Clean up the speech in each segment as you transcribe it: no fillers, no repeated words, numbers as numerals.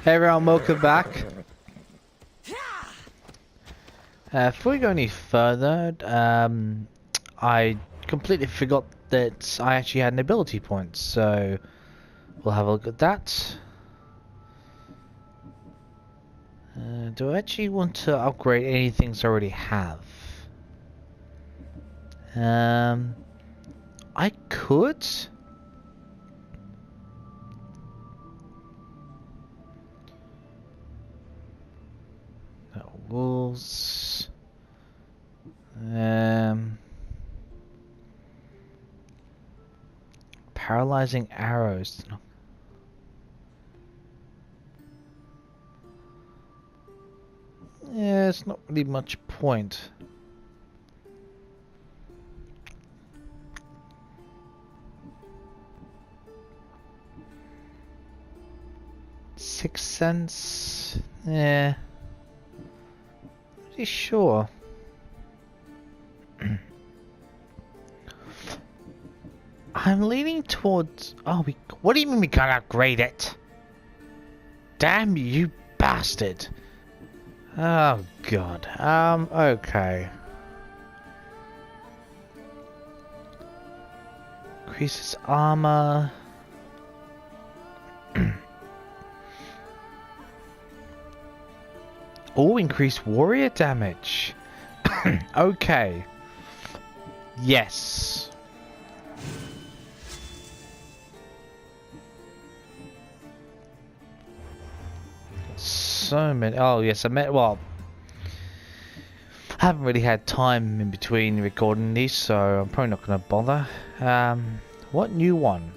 Hey everyone, welcome back. Before we go any further, I completely forgot that I actually had an ability point, so we'll have a look at that. Do I actually want to upgrade anything I already have? I could. Wolves. Paralyzing arrows. Yeah, it's not really much point. Sixth Sense. Yeah. Pretty sure. I'm leaning towards. Oh, what do you mean we can't upgrade it? Damn you, bastard! Oh God. Okay. Increases armor. Oh, increase warrior damage. Okay. Yes. So many. Oh yes, well, I haven't really had time in between recording these, so I'm probably not going to bother. What new one?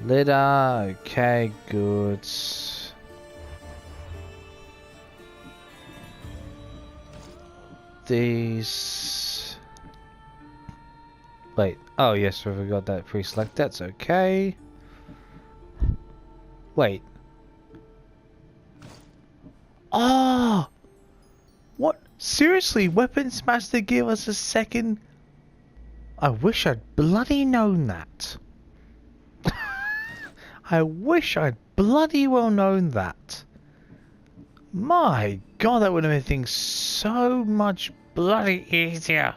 Litter. Okay, good. These. Wait. Oh yes, we got that pre-select. That's okay. Wait. Oh! What? Seriously? Weapons Master give us a second? I wish I'd bloody known that. I wish I'd bloody well known that. My God, that would have made things so much bloody easier.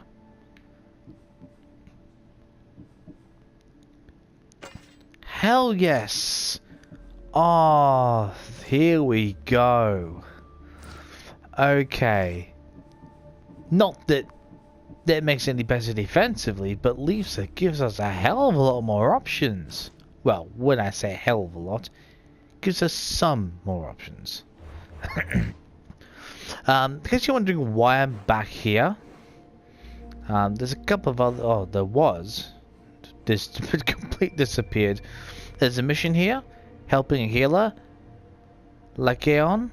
Hell yes. Oh, here we go. Okay. Not that that makes any better defensively, but leaves it gives us a hell of a lot more options. Well, when I say a hell of a lot, gives us some more options. In case you're wondering why I'm back here, there's a couple of other. Oh, there was. This completely disappeared. There's a mission here, helping a healer, Lycaon.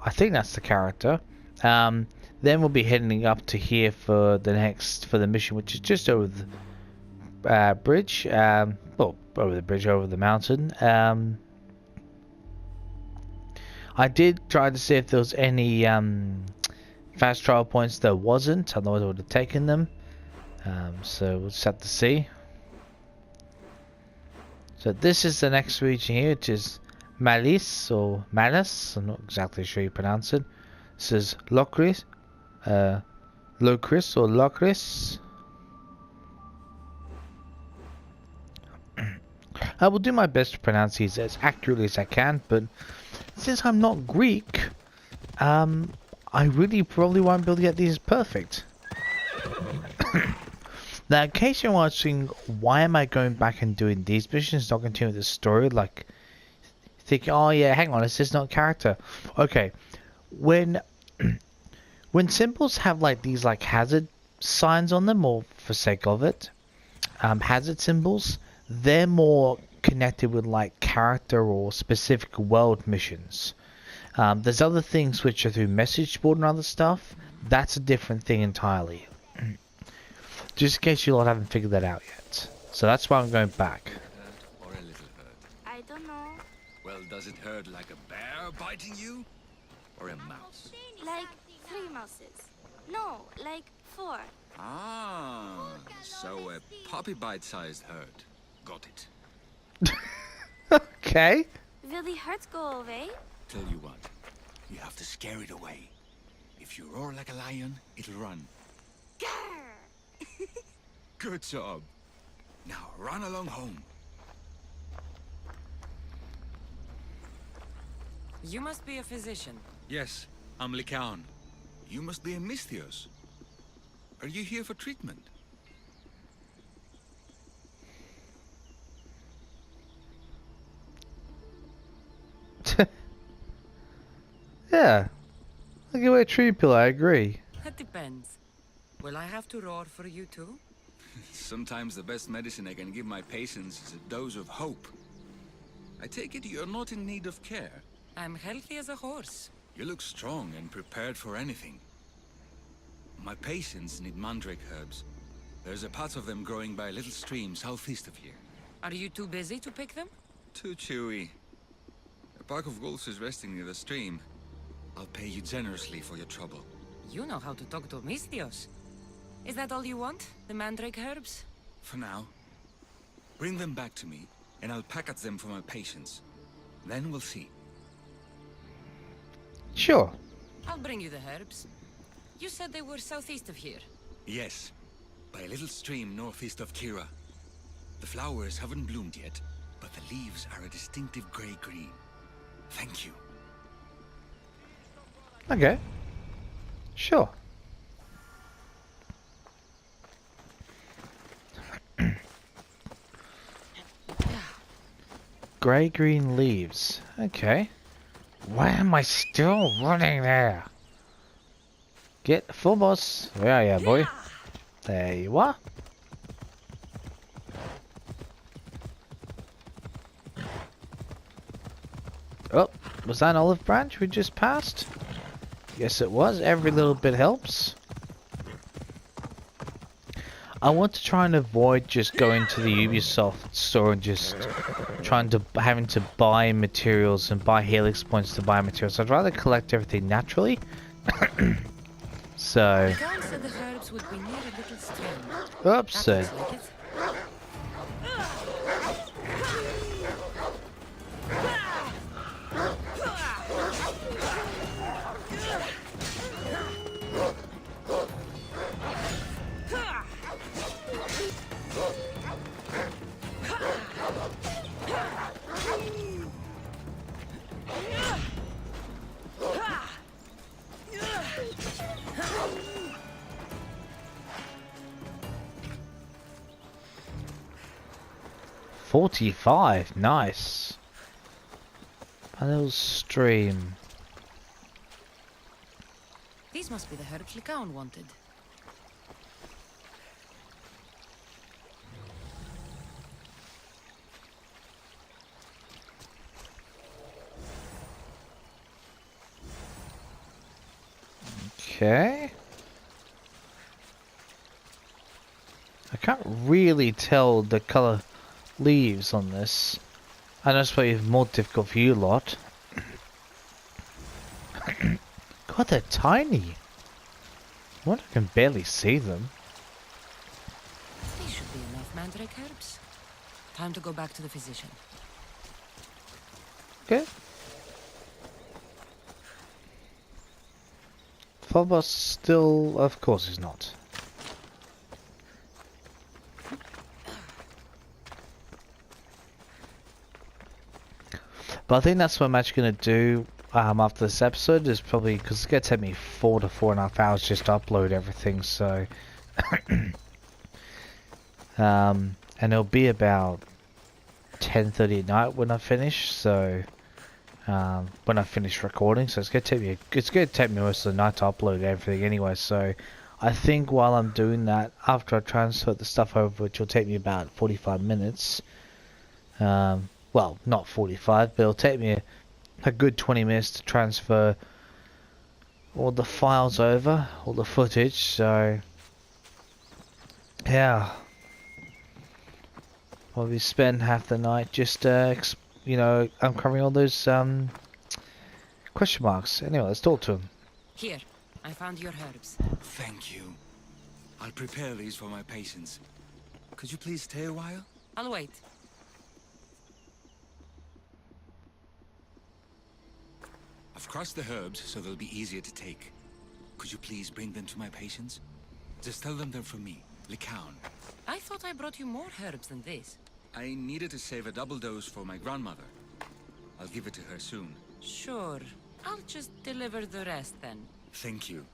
I think that's the character. Then we'll be heading up to here for the mission, which is just over the bridge. Well, over the bridge, over the mountain. I did try to see if there was any fast travel points. There wasn't, otherwise I would have taken them. So we'll just have to see. So this is the next region here, which is Malice or Malice. I'm not exactly sure you pronounce it. This is Locris, Locris or Locris. I will do my best to pronounce these as accurately as I can, but since I'm not Greek, I really probably won't be able to get these perfect. Now, in case you're watching, why am I going back and doing these missions, not continuing the story? Like, thinking, oh yeah, hang on, this is not character. Okay, when symbols have like these like hazard signs on them, or for sake of it, hazard symbols, they're more connected with like character or specific world missions. There's other things which are through message board and other stuff. That's a different thing entirely. Just in case you lot haven't figured that out yet. So that's why I'm going back. Or a little hurt? I don't know. Well, does it hurt like a bear biting you? Or a mouse? Like 3 mouses. No, like 4. Ah, so a puppy bite-sized hurt. Got it. Okay. Will the hurt go away? Tell you what, you have to scare it away. If you roar like a lion, it'll run. Grr! Good job. Now run along home. You must be a physician. Yes, I'm Lycaon. You must be a Misthios. Are you here for treatment? Yeah. Look at where tree pill, I agree. That depends. Will I have to roar for you too? Sometimes the best medicine I can give my patients is a dose of hope. I take it you're not in need of care. I'm healthy as a horse. You look strong and prepared for anything. My patients need mandrake herbs. There's a patch of them growing by a little stream southeast of here. Are you too busy to pick them? Too chewy. A pack of wolves is resting near the stream. I'll pay you generously for your trouble. You know how to talk to Misthios. Is that all you want? The mandrake herbs? For now. Bring them back to me, and I'll package them for my patients. Then we'll see. Sure. I'll bring you the herbs. You said they were southeast of here. Yes, by a little stream northeast of Kira. The flowers haven't bloomed yet, but the leaves are a distinctive grey-green. Thank you. Okay. Sure. Grey-green leaves. Okay. Why am I still running there? Get full boss. Where are you, boy? There you are. Oh, was that an olive branch we just passed? Yes, it was. Every little bit helps. I want to try and avoid just going to the Ubisoft store and just having to buy materials and buy Helix points to buy materials. I'd rather collect everything naturally. So. The guy said the herbs would be near a little stream. Oops. That looks like it. 45, nice. A little stream. These must be the herbs Lycaon wanted. Okay. I can't really tell the color leaves on this. I know it's probably more difficult for you lot. God, they're tiny. I wonder if I can barely see them. These should be enough mandrake herbs. Time to go back to the physician. Okay. Phobos still, of course, is not. But I think that's what I'm actually going to do after this episode, is probably, because it's going to take me 4 to 4.5 hours just to upload everything, so... and it'll be about 10:30 at night when I finish, so... when I finish recording, so it's going to take me most of the night to upload everything anyway, so... I think while I'm doing that, after I transfer the stuff over, which will take me about 45 minutes... well, not 45, but it'll take me a good 20 minutes to transfer all the files over, all the footage, so yeah, probably spend half the night just you know, uncovering all those question marks. Anyway, let's talk to him. Here, I found your herbs. Thank you. I'll prepare these for my patients. Could you please stay a while? I'll wait. I've crushed the herbs so they'll be easier to take. Could you please bring them to my patients? Just tell them they're from me, Lycaon. I thought I brought you more herbs than this. I needed to save a double dose for my grandmother. I'll give it to her soon. Sure. I'll just deliver the rest then. Thank you.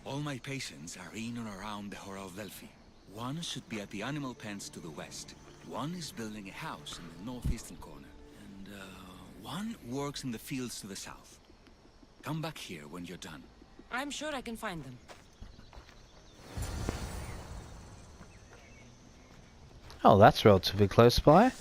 All my patients are in and around the Hora of Delphi. One should be at the animal pens to the west. One is building a house in the northeastern corner. And, one works in the fields to the south. Come back here when you're done. I'm sure I can find them. Oh, that's relatively close by.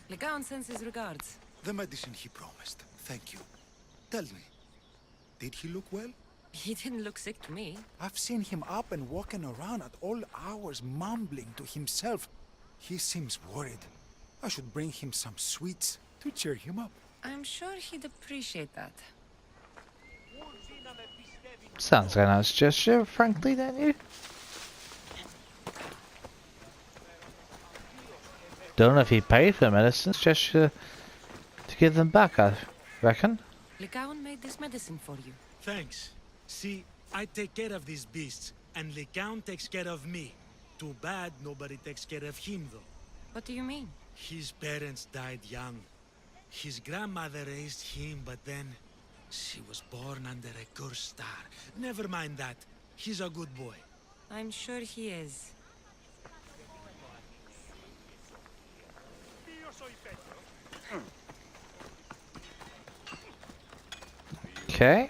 Lycaon sends his regards. The medicine he promised. Thank you. Tell me, did he look well? He didn't look sick to me. I've seen him up and walking around at all hours, mumbling to himself. He seems worried. I should bring him some sweets to cheer him up. I'm sure he'd appreciate that. Sounds like a nice gesture, frankly, don't you? Don't know if he paid for medicines, just to give them back, I reckon. Lycaon made this medicine for you. Thanks. See, I take care of these beasts, and Lycaon takes care of me. Too bad nobody takes care of him, though. What do you mean? His parents died young. His grandmother raised him, but then she was born under a cursed star. Never mind that. He's a good boy. I'm sure he is. Okay.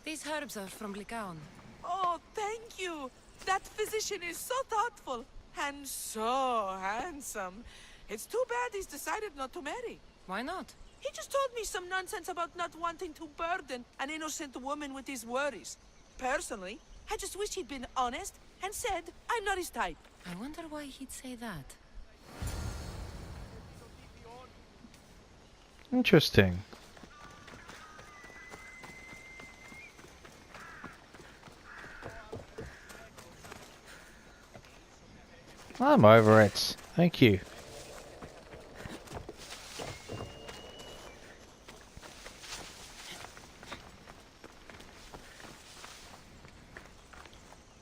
These herbs are from Lycaon. Oh, thank you. That physician is so thoughtful and so handsome. It's too bad he's decided not to marry. Why not? He just told me some nonsense about not wanting to burden an innocent woman with his worries. Personally, I just wish he'd been honest and said I'm not his type. I wonder why he'd say that. Interesting. I'm over it. Thank you.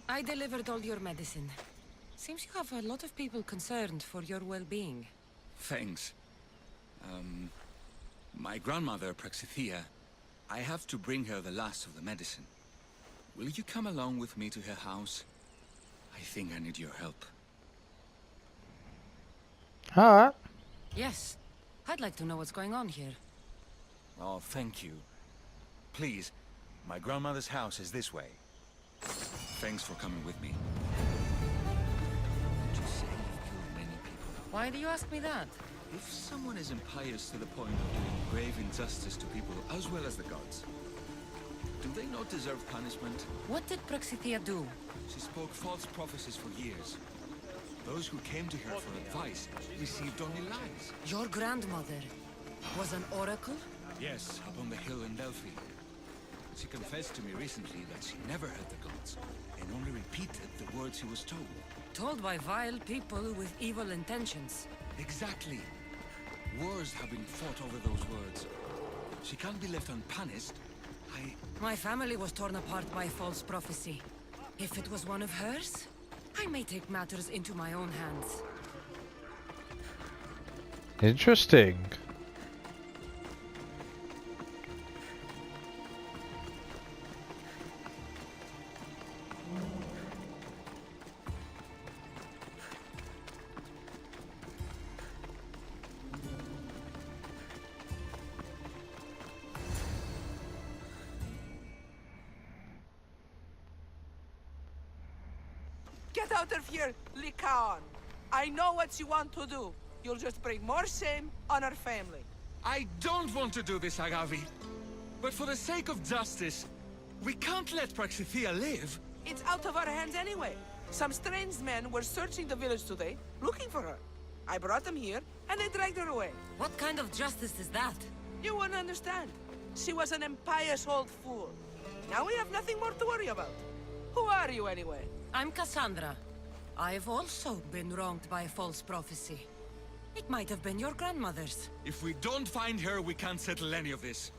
I delivered all your medicine. Seems you have a lot of people concerned for your well-being. Thanks. My grandmother, Praxithea, I have to bring her the last of the medicine. Will you come along with me to her house? I think I need your help. Alright. Yes. I'd like to know what's going on here. Oh, thank you. Please, my grandmother's house is this way. Thanks for coming with me. Would you say you've killed many people? Why do you ask me that? If someone is impious to the point of doing grave injustice to people as well as the gods, do they not deserve punishment? What did Praxithea do? She spoke false prophecies for years. Those who came to her for advice received only lies. Your grandmother was an oracle? Yes, up on the hill in Delphi. She confessed to me recently that she never heard the gods, and only repeated the words she was told. Told by vile people with evil intentions. Exactly. Wars have been fought over those words. She can't be left unpunished. My family was torn apart by false prophecy. If it was one of hers, I may take matters into my own hands. Interesting. Get out of here, Lycaon. I know what you want to do. You'll just bring more shame on our family. I don't want to do this, Agavi. But for the sake of justice, we can't let Praxithea live. It's out of our hands anyway. Some strange men were searching the village today, looking for her. I brought them here, and they dragged her away. What kind of justice is that? You wouldn't understand. She was an impious old fool. Now we have nothing more to worry about. Who are you, anyway? I'm Cassandra. I've also been wronged by a false prophecy. It might have been your grandmother's. If we don't find her, we can't settle any of this.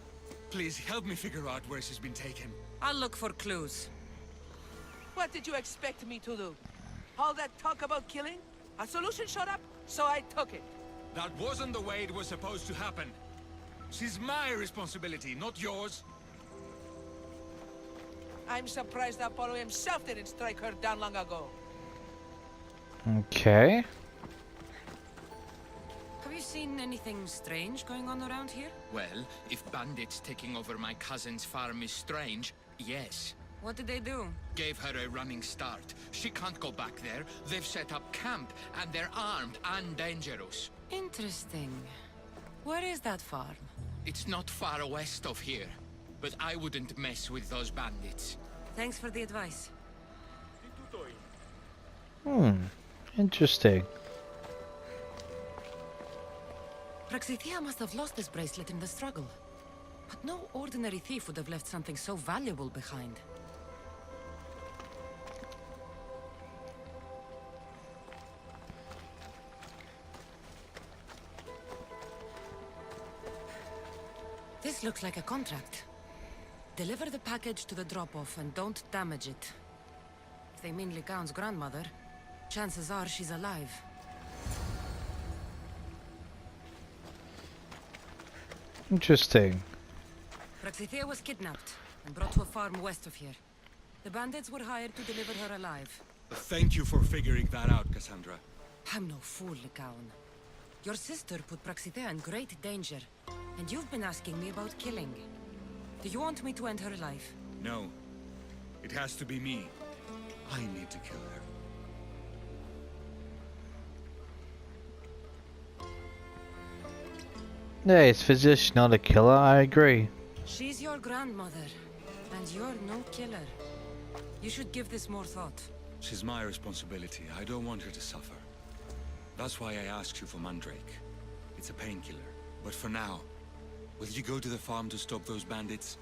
Please help me figure out where she's been taken. I'll look for clues. What did you expect me to do? All that talk about killing? A solution showed up, so I took it. That wasn't the way it was supposed to happen. She's my responsibility, not yours. I'm surprised Apollo himself didn't strike her down long ago. Okay. Have you seen anything strange going on around here? Well, if bandits taking over my cousin's farm is strange, yes. What did they do? Gave her a running start. She can't go back there. They've set up camp, and they're armed and dangerous. Interesting. Where is that farm? It's not far west of here, but I wouldn't mess with those bandits. Thanks for the advice. Interesting. Praxithea must have lost this bracelet in the struggle. But no ordinary thief would have left something so valuable behind. This looks like a contract. Deliver the package to the drop-off and don't damage it. If they mean Lycaon's grandmother, chances are she's alive. Interesting. Praxithea was kidnapped and brought to a farm west of here. The bandits were hired to deliver her alive. Thank you for figuring that out, Cassandra. I'm no fool, Lycaon. Your sister put Praxithea in great danger, and you've been asking me about killing. Do you want me to end her life? No. It has to be me. I need to kill her. Yeah, it's physician, not a killer, I agree. She's your grandmother, and you're no killer. You should give this more thought. She's my responsibility. I don't want her to suffer. That's why I asked you for Mandrake. It's a painkiller. But for now, will you go to the farm to stop those bandits?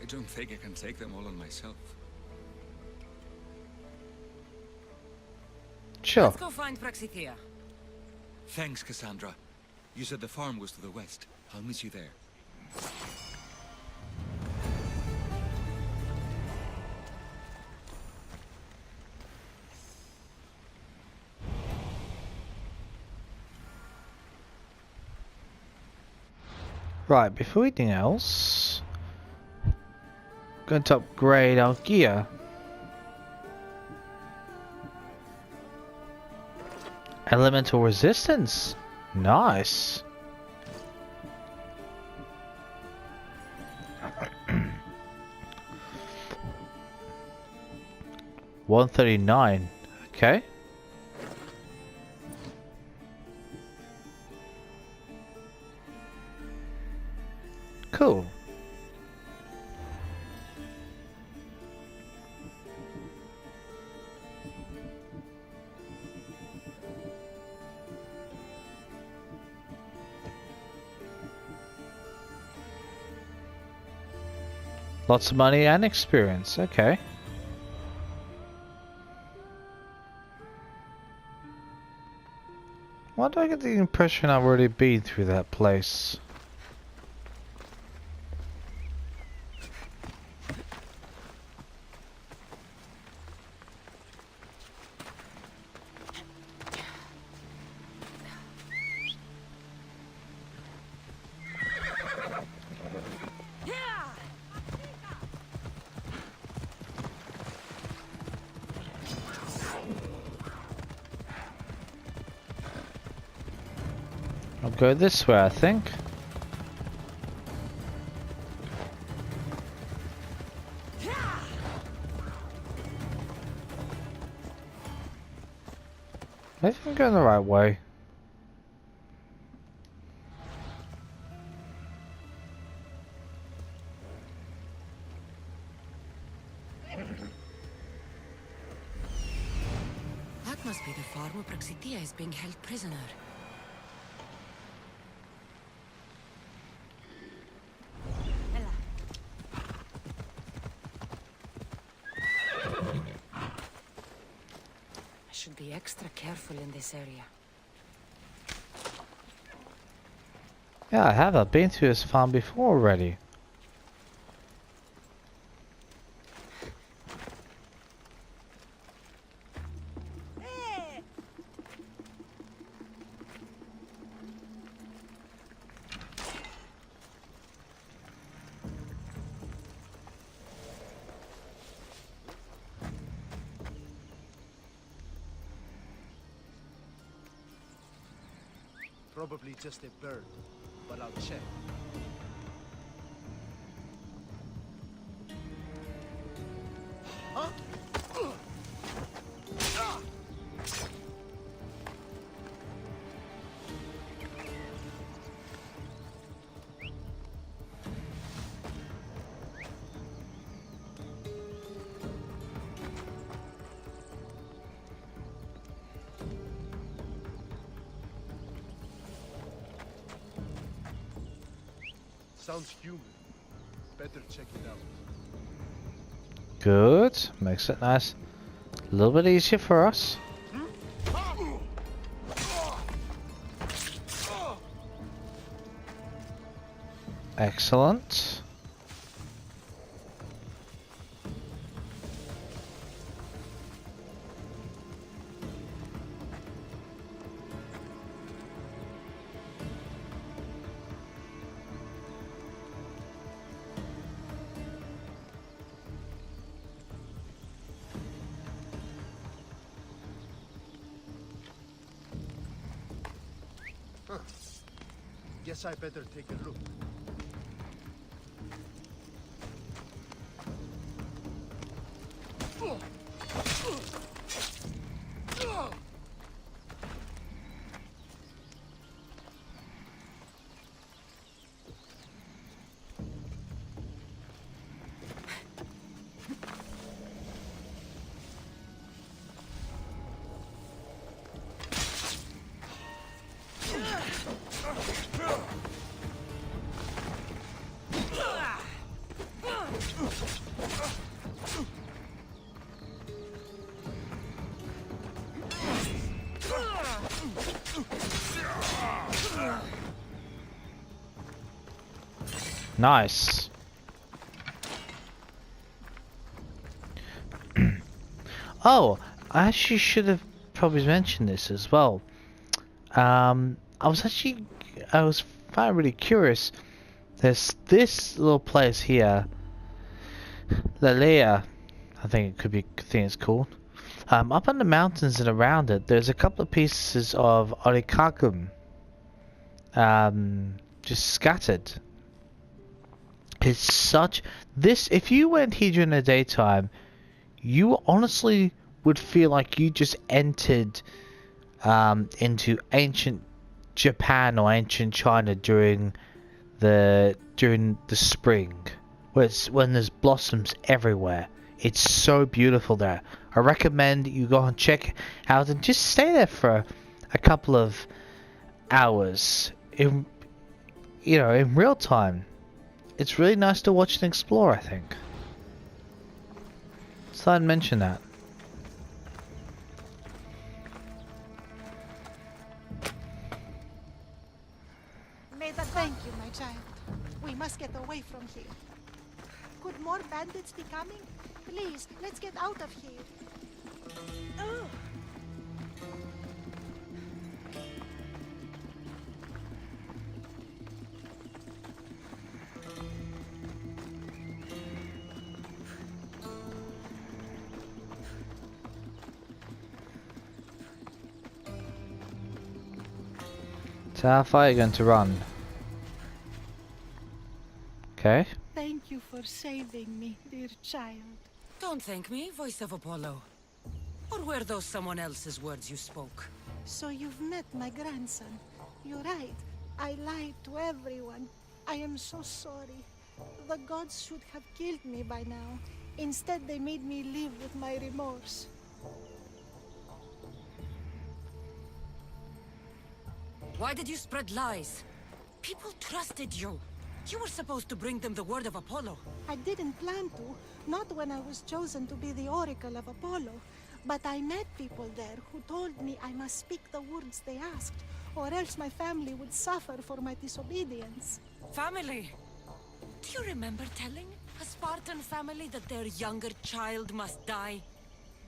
I don't think I can take them all on myself. Sure. Let's go find Praxithea. Thanks, Cassandra. You said the farm was to the west. I'll meet you there. Right, before anything else, going to upgrade our gear. Elemental resistance. Nice. $139. Okay. Cool. Lots of money and experience. Okay. Why do I get the impression I've already been through that place? I'll go this way, I think. I think I'm going the right way. That Must be the farm where Praxitia is being held prisoner. I should be extra careful in this area. Yeah, I have. I've been to this farm before already. Probably just a bird, but I'll check. Huh? Sounds human. Better check it out. Good. Makes it nice. A little bit easier for us. Excellent. Guess I better take a look. Nice. Oh, I actually should have probably mentioned this as well. I was finding really curious. There's this little place here, Lalea, I think it's called. Up in the mountains and around it, there's a couple of pieces of orichalcum, just scattered. It's such this. If you went here during the daytime, you honestly would feel like you just entered into ancient Japan or ancient China during the spring, when there's blossoms everywhere. It's so beautiful there. I recommend you go and check out and just stay there for a couple of hours in real time. It's really nice to watch and explore, I think. So I'd mention that. Thank you, my child. We must get away from here. Could more bandits be coming? Please, let's get out of here. Oh. So how far are you going to run? Okay. Thank you for saving me, dear child. Don't thank me, voice of Apollo. Or were those someone else's words you spoke? So you've met my grandson. You're right. I lied to everyone. I am so sorry. The gods should have killed me by now. Instead, they made me live with my remorse. Why did you spread lies? People trusted you. You were supposed to bring them the word of Apollo. I didn't plan to, not when I was chosen to be the Oracle of Apollo. But I met people there who told me I must speak the words they asked, or else my family would suffer for my disobedience. Family! Do you remember telling a Spartan family that their younger child must die?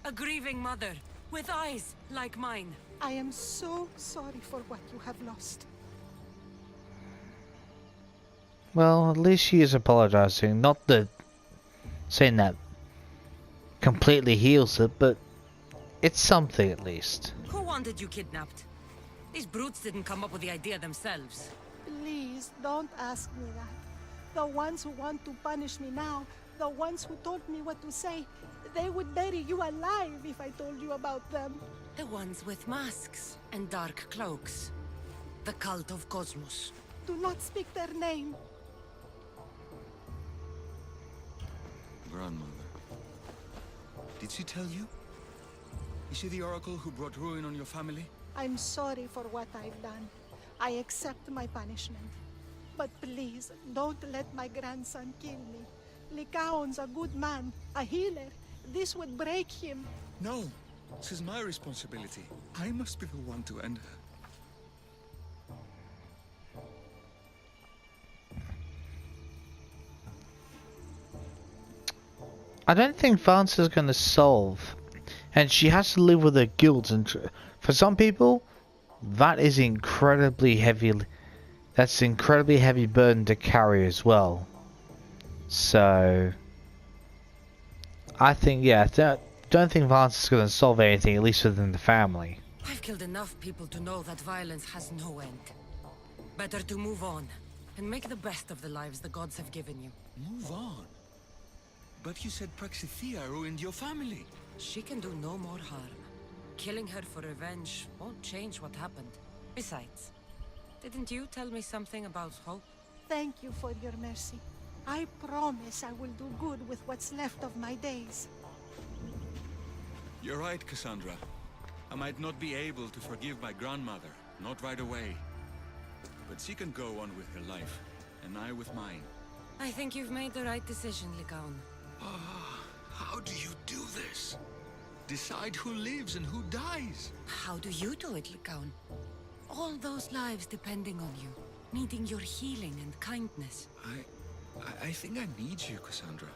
A grieving mother, with eyes like mine. I am so sorry for what you have lost. Well, at least she is apologizing. Not that saying that completely heals it, but it's something at least. Who wanted you kidnapped? These brutes didn't come up with the idea themselves. Please, don't ask me that. The ones who want to punish me now, the ones who told me what to say, they would bury you alive if I told you about them. The ones with masks and dark cloaks. The cult of Cosmos. Do not speak their name. Grandmother. Did she tell you? Is she the oracle who brought ruin on your family? I'm sorry for what I've done. I accept my punishment. But please, don't let my grandson kill me. Lycaon's a good man, a healer. This would break him. No, this is my responsibility. I must be the one to end her. I don't think Vance is going to solve, and she has to live with her guilt. And for some people, that is incredibly heavy. That's an incredibly heavy burden to carry as well. So, I think, yeah, don't think Vance is going to solve anything, at least within the family. I've killed enough people to know that violence has no end. Better to move on, and make the best of the lives the gods have given you. Move on? But you said Praxithea ruined your family. She can do no more harm. Killing her for revenge won't change what happened. Besides, didn't you tell me something about hope? Thank you for your mercy. I promise I will do good with what's left of my days. You're right, Cassandra. I might not be able to forgive my grandmother, not right away. But she can go on with her life, and I with mine. I think you've made the right decision, Lycaon. How do you do this? Decide who lives and who dies? How do you do it, Lycaon? All those lives depending on you, needing your healing and kindness. I think I need you, Cassandra.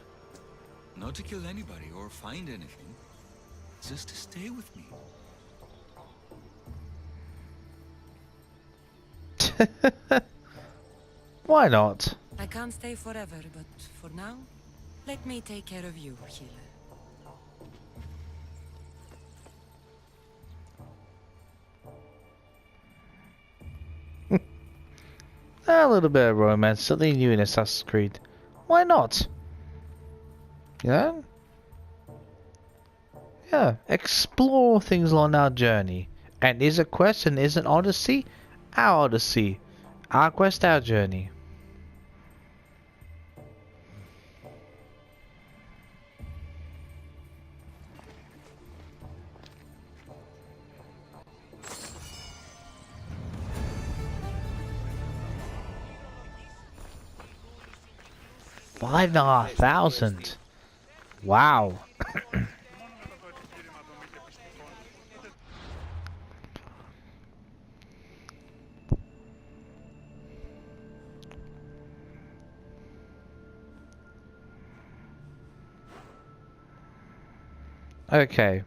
Not to kill anybody or find anything. Just to stay with me. Why not? I can't stay forever, but for now, let me take care of you, healer. A little bit of romance, something new in Assassin's Creed. Why not? Yeah? Yeah, explore things on our journey. And is a quest and is an odyssey? Our odyssey. Our quest, our journey. $5,500. Wow. Okay.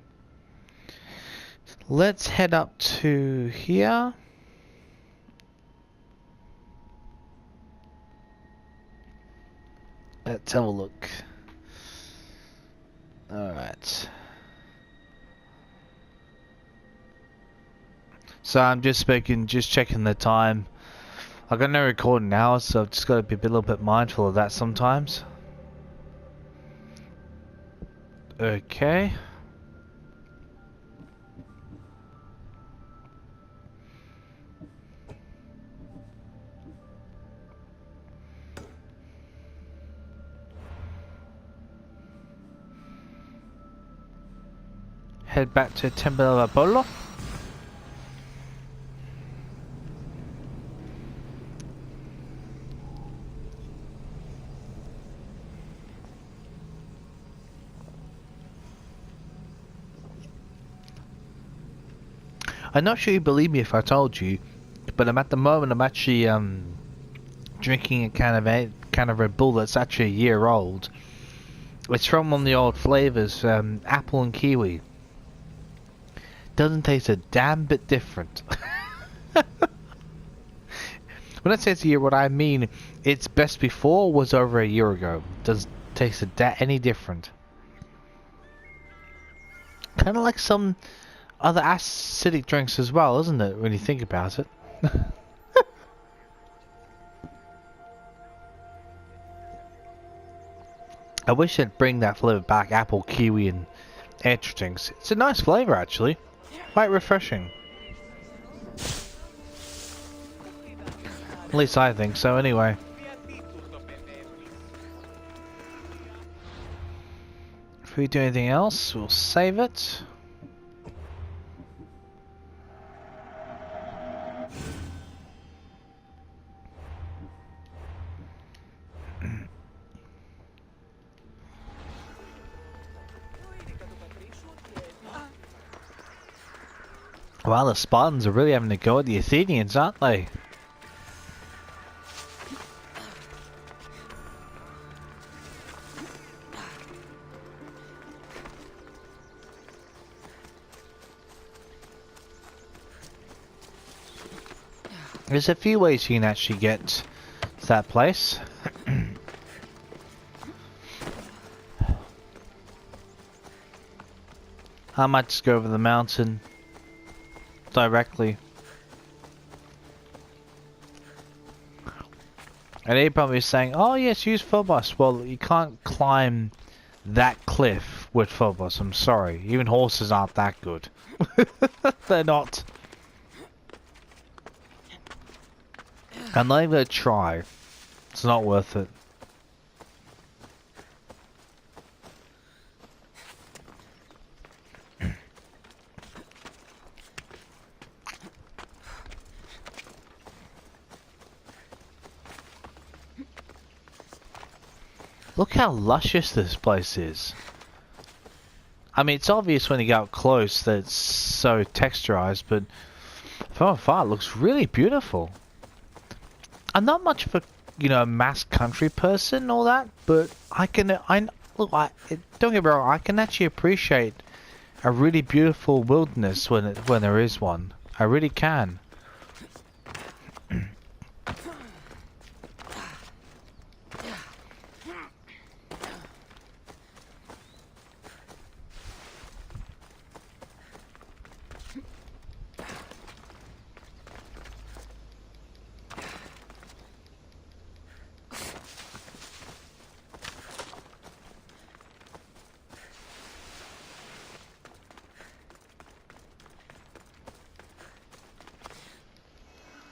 Let's head up to here. Let's have a look. Alright. So I'm just checking the time. I got no recording now, so I've just got to be a little bit mindful of that sometimes. Okay. Head back to Temple of Apollo. I'm not sure you believe me if I told you, but I'm actually drinking a can of Red Bull that's actually a year old. It's from one of the old flavors, apple and kiwi. Doesn't taste a damn bit different. When I say it's a year, what I mean, its best before was over a year ago. Doesn't taste any different. Kind of like some other acidic drinks as well, isn't it, when you think about it? I wish they'd bring that flavor back, apple, kiwi, and extra drinks. It's a nice flavor, actually. Quite refreshing. At least I think so, anyway. If we do anything else, we'll save it. Well, the Spartans are really having to go at the Athenians, aren't they? There's a few ways you can actually get to that place. I might just go over the mountain directly. And they probably saying, oh yes, use Phobos. Well, you can't climb that cliff with Phobos, I'm sorry. Even horses aren't that good. They're not. I'm not even gonna try. It's not worth it. Look how luscious this place is. I mean, it's obvious when you get up close that it's so texturized, but from afar it looks really beautiful. I'm not much of a, a mass country person or that, but don't get me wrong, I can actually appreciate a really beautiful wilderness when there is one. I really can.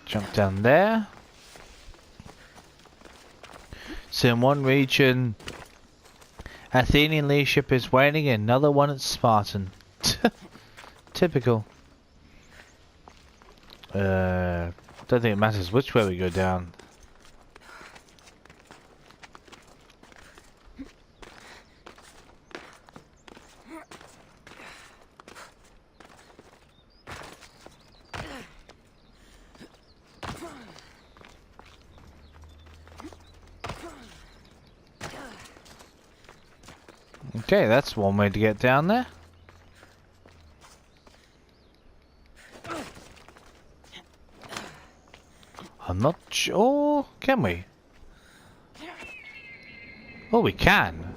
Jump down there. So in one region, Athenian leadership is waning, another one it's Spartan. Typical. Don't think it matters which way we go down. Okay, that's one way to get down there. I'm not sure. Can we? Oh, we can.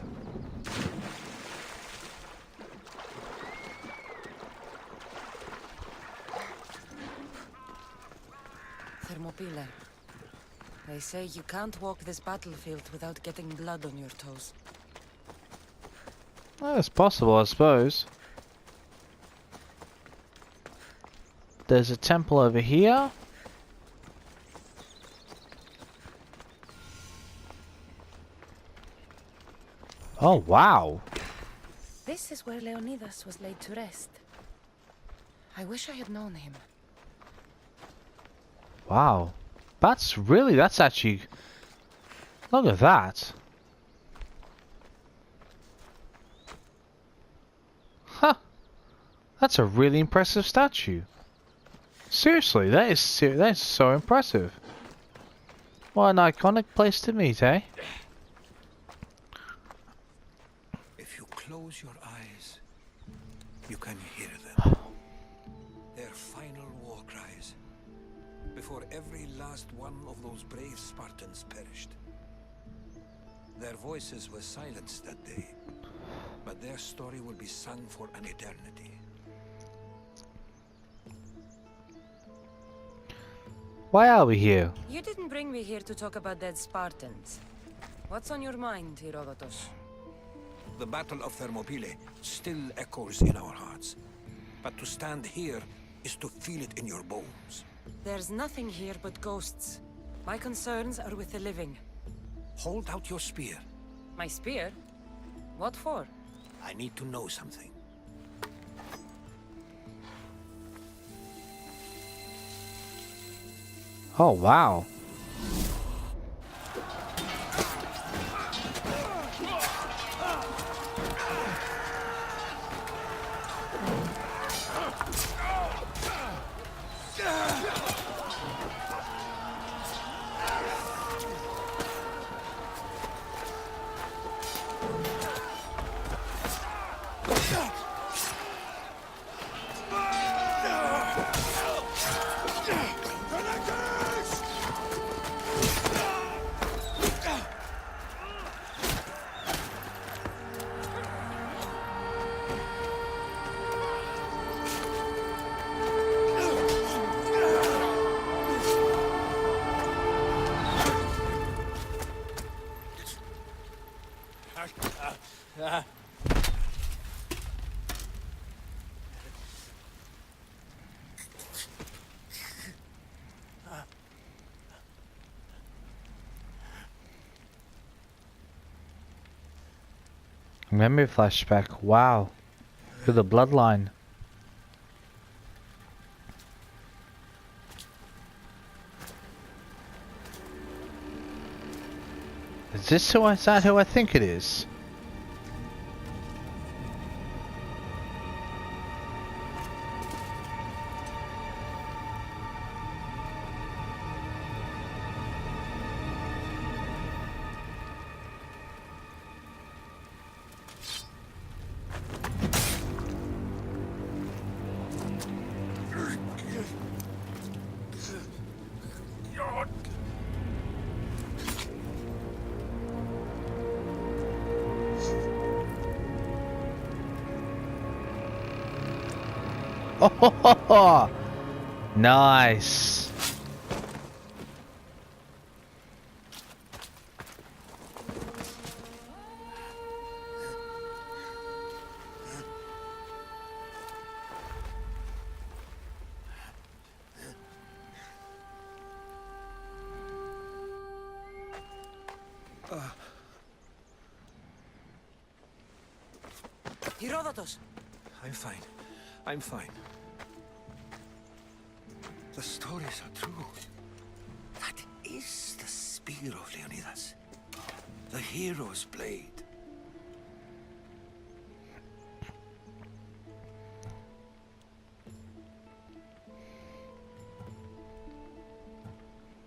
Thermopylae. They say you can't walk this battlefield without getting blood on your toes. Well, it's possible, I suppose. There's a temple over here. Oh, wow. This is where Leonidas was laid to rest. I wish I had known him. Wow. That's actually... Look at that. Huh. That's a really impressive statue. Seriously, that is so impressive. What an iconic place to meet, eh? If you close your eyes, you can hear them. Their final war cries, before every last one of those brave Spartans perished. Their voices were silenced that day, but their story will be sung for an eternity. Why are we here? You didn't bring me here to talk about dead Spartans. What's on your mind, Herodotus? The Battle of Thermopylae still echoes in our hearts, but to stand here is to feel it in your bones. There's nothing here but ghosts. My concerns are with the living. Hold out your spear. My spear? What for? I need to know something. Oh, wow. Memory flashback. Wow. To the bloodline. Is that who I think it is? Oh, nice. Herodotus! I'm fine. I'm fine. The stories are true. That is the spear of Leonidas. The hero's blade.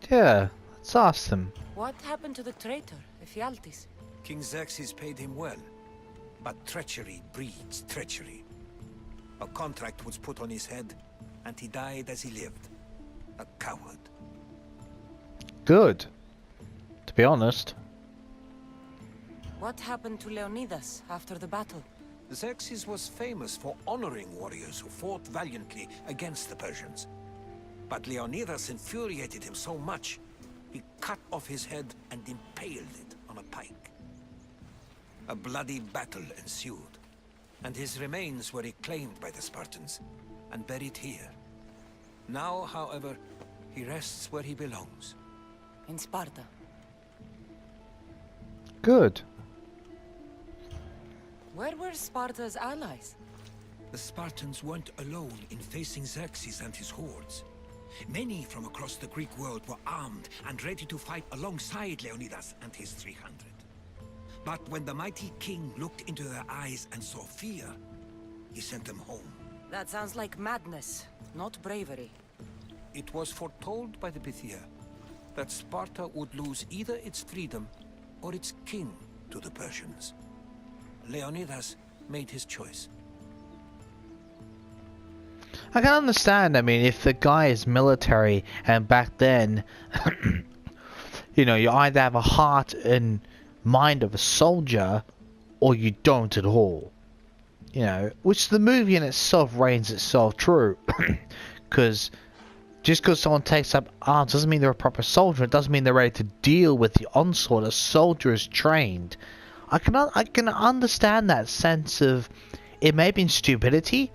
Yeah, let's ask them. What happened to the traitor, Ephialtes? King Xerxes paid him well, but treachery breeds treachery. A contract was put on his head, and he died as he lived. A coward. Good. To be honest. What happened to Leonidas after the battle? Xerxes was famous for honoring warriors who fought valiantly against the Persians. But Leonidas infuriated him so much, he cut off his head and impaled it on a pike. A bloody battle ensued, and his remains were reclaimed by the Spartans and buried here. Now, however, he rests where he belongs. In Sparta. Good. Where were Sparta's allies? The Spartans weren't alone in facing Xerxes and his hordes. Many from across the Greek world were armed and ready to fight alongside Leonidas and his 300. But when the mighty king looked into their eyes and saw fear, he sent them home. That sounds like madness, not bravery. It was foretold by the Pythia that Sparta would lose either its freedom or its king to the Persians. Leonidas made his choice. I can understand. I mean, if the guy is military, and back then, you know, you either have a heart and mind of a soldier, or you don't at all. You know, which the movie in itself reigns itself true. Because just because someone takes up arms doesn't mean they're a proper soldier. It doesn't mean they're ready to deal with the onslaught. A soldier is trained. I can understand that sense of, it may be in stupidity,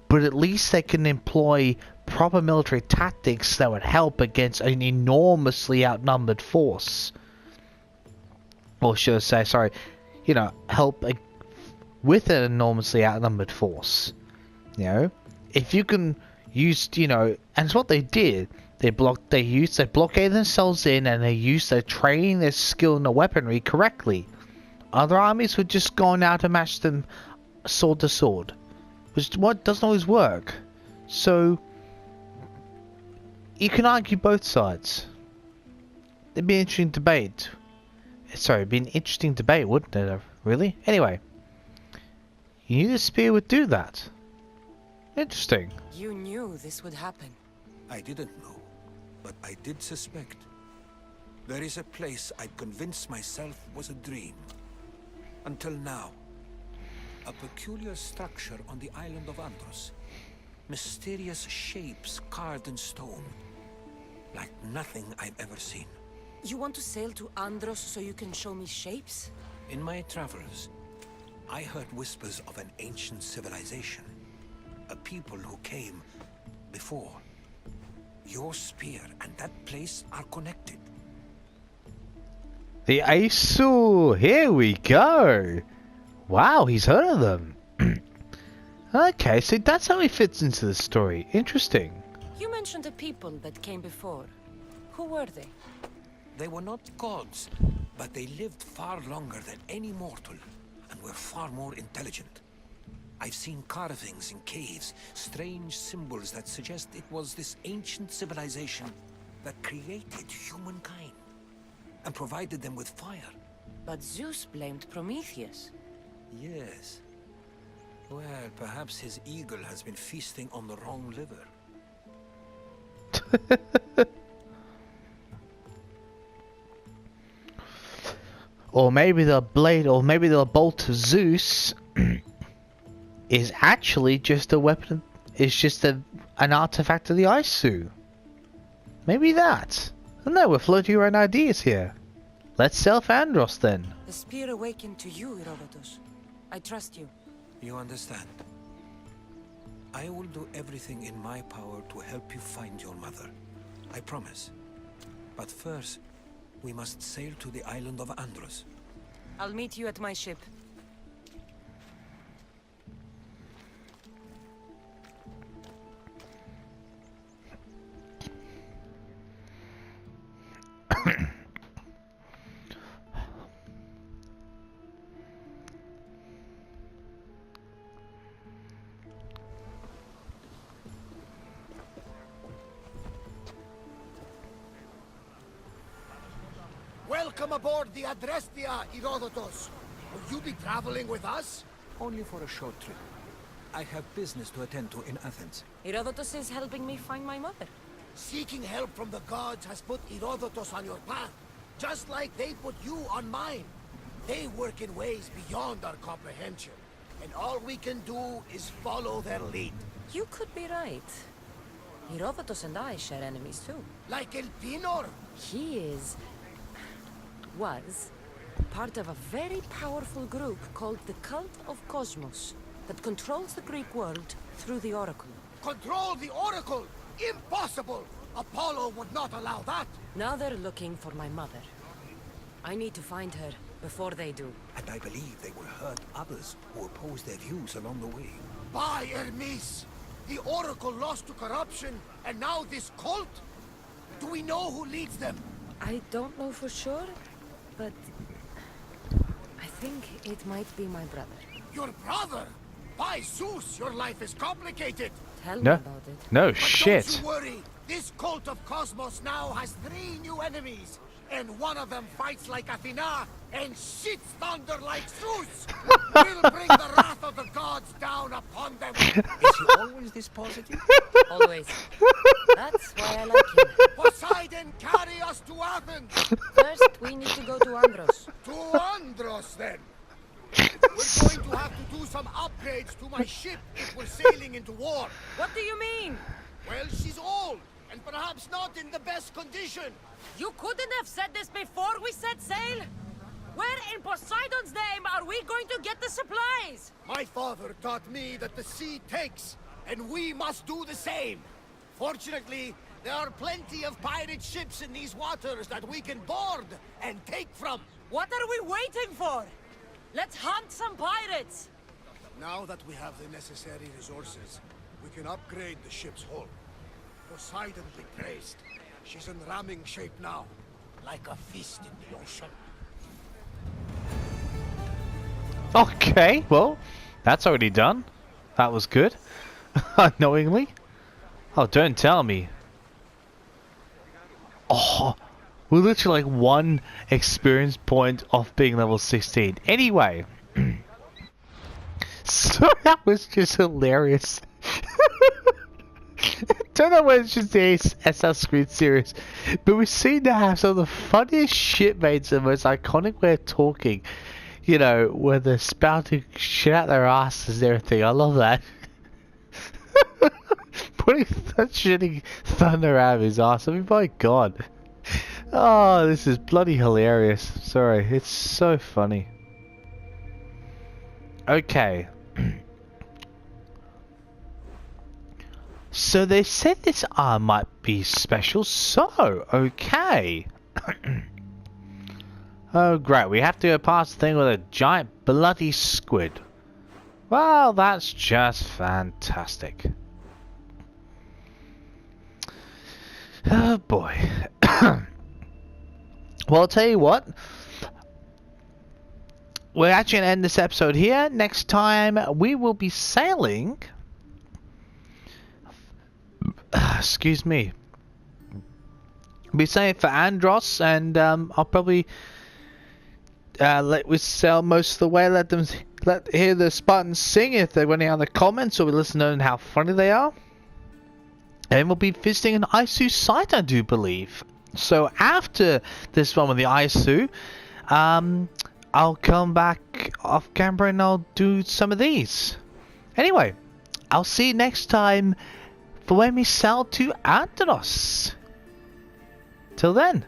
but at least they can employ proper military tactics that would help against an enormously outnumbered force. Or should I say, sorry, you know, help with an enormously outnumbered force. You know, if you can use, you know, and it's what they did. They blockaded themselves in, and they used their training, their skill, and their weaponry correctly. Other armies were just going out to match them sword to sword, which doesn't always work. So you can argue both sides. It'd be an interesting debate. Sorry, it'd be an interesting debate, wouldn't it? Really? Anyway, you knew the spear would do that. Interesting. You knew this would happen. I didn't know, but I did suspect. There is a place I'd convinced myself was a dream. Until now. A peculiar structure on the island of Andros. Mysterious shapes carved in stone. Like nothing I've ever seen. You want to sail to Andros so you can show me shapes? In my travels, I heard whispers of an ancient civilization. A people who came before. Your spear and that place are connected. The Aesir! Here we go! Wow, he's heard of them. Okay, so that's how he fits into the story. Interesting. You mentioned a people that came before. Who were they? They were not gods, but they lived far longer than any mortal, and were far more intelligent. I've seen carvings in caves, strange symbols that suggest it was this ancient civilization that created humankind and provided them with fire. But Zeus blamed Prometheus. Yes. Well, perhaps his eagle has been feasting on the wrong liver. Or maybe the blade, or maybe the bolt of Zeus is actually just a weapon. It's just an artifact of the Aesir. Maybe that. I don't know, we're floating around ideas here. Let's sail for Andros then. The spear awakened to you, Herodotus. I trust you. You understand? I will do everything in my power to help you find your mother. I promise. But first, we must sail to the island of Andros. I'll meet you at my ship. Welcome aboard the Adrestia, Herodotus. Will you be traveling with us? Only for a short trip. I have business to attend to in Athens. Herodotus is helping me find my mother. Seeking help from the gods has put Herodotus on your path, just like they put you on mine. They work in ways beyond our comprehension, and all we can do is follow their lead. You could be right. Herodotus and I share enemies too. Like Elpinor? He was part of a very powerful group called the Cult of Cosmos that controls the Greek world through the Oracle. Control the Oracle? Impossible! Apollo would not allow that! Now they're looking for my mother. I need to find her before they do. And I believe they will hurt others who oppose their views along the way. By Hermes! The Oracle lost to corruption, and now this cult? Do we know who leads them? I don't know for sure, but I think it might be my brother. Your brother? By Zeus, your life is complicated. Tell me No. about it. No But shit. don't you worry. This cult of Cosmos now has 3 new enemies. And one of them fights like Athena and shits thunder like Zeus. We'll bring the wrath of the gods down upon them. Is he always this positive? Always. That's why I like him. Poseidon, carry us to Athens. First, we need to go to Andros. To Andros, then. We're going to have to do some upgrades to my ship if we're sailing into war. What do you mean? Well, she's old and perhaps not in the best condition. You couldn't have said this before we set sail? Where in Poseidon's name are we going to get the supplies? My father taught me that the sea takes, and we must do the same. Fortunately, there are plenty of pirate ships in these waters that we can board and take from. What are we waiting for? Let's hunt some pirates! Now that we have the necessary resources, we can upgrade the ship's hull. Poseidon be praised. She's in ramming shape now, like a fist in the ocean. Okay, well, that's already done. That was good. Unknowingly. Oh, don't tell me. Oh, we're literally like 1 experience point off being level 16. Anyway. So that was just hilarious. Don't know whether it's just the SS Creed series, but we seem to have some of the funniest shipmates and most iconic way of talking. You know, where they're spouting shit out their asses and everything. I love that. Putting that shitty thunder out of his ass. I mean, my god. Oh, this is bloody hilarious. Sorry, it's so funny. Okay. So they said this arm might be special, so, okay. Oh great, we have to go past the thing with a giant bloody squid. Well, that's just fantastic. Oh boy. Well, I'll tell you what. We're actually going to end this episode here. Next time, we will be sailing... excuse me. Be sailing for Andros, and I'll probably let we sail most of the way. Let hear the Spartans sing if they've got any other comments, or we listen to how funny they are. And we'll be visiting an Isu site, I do believe. So after this one with the Isu, I'll come back off camera and I'll do some of these. Anyway, I'll see you next time for when we sail to Andros. Till then.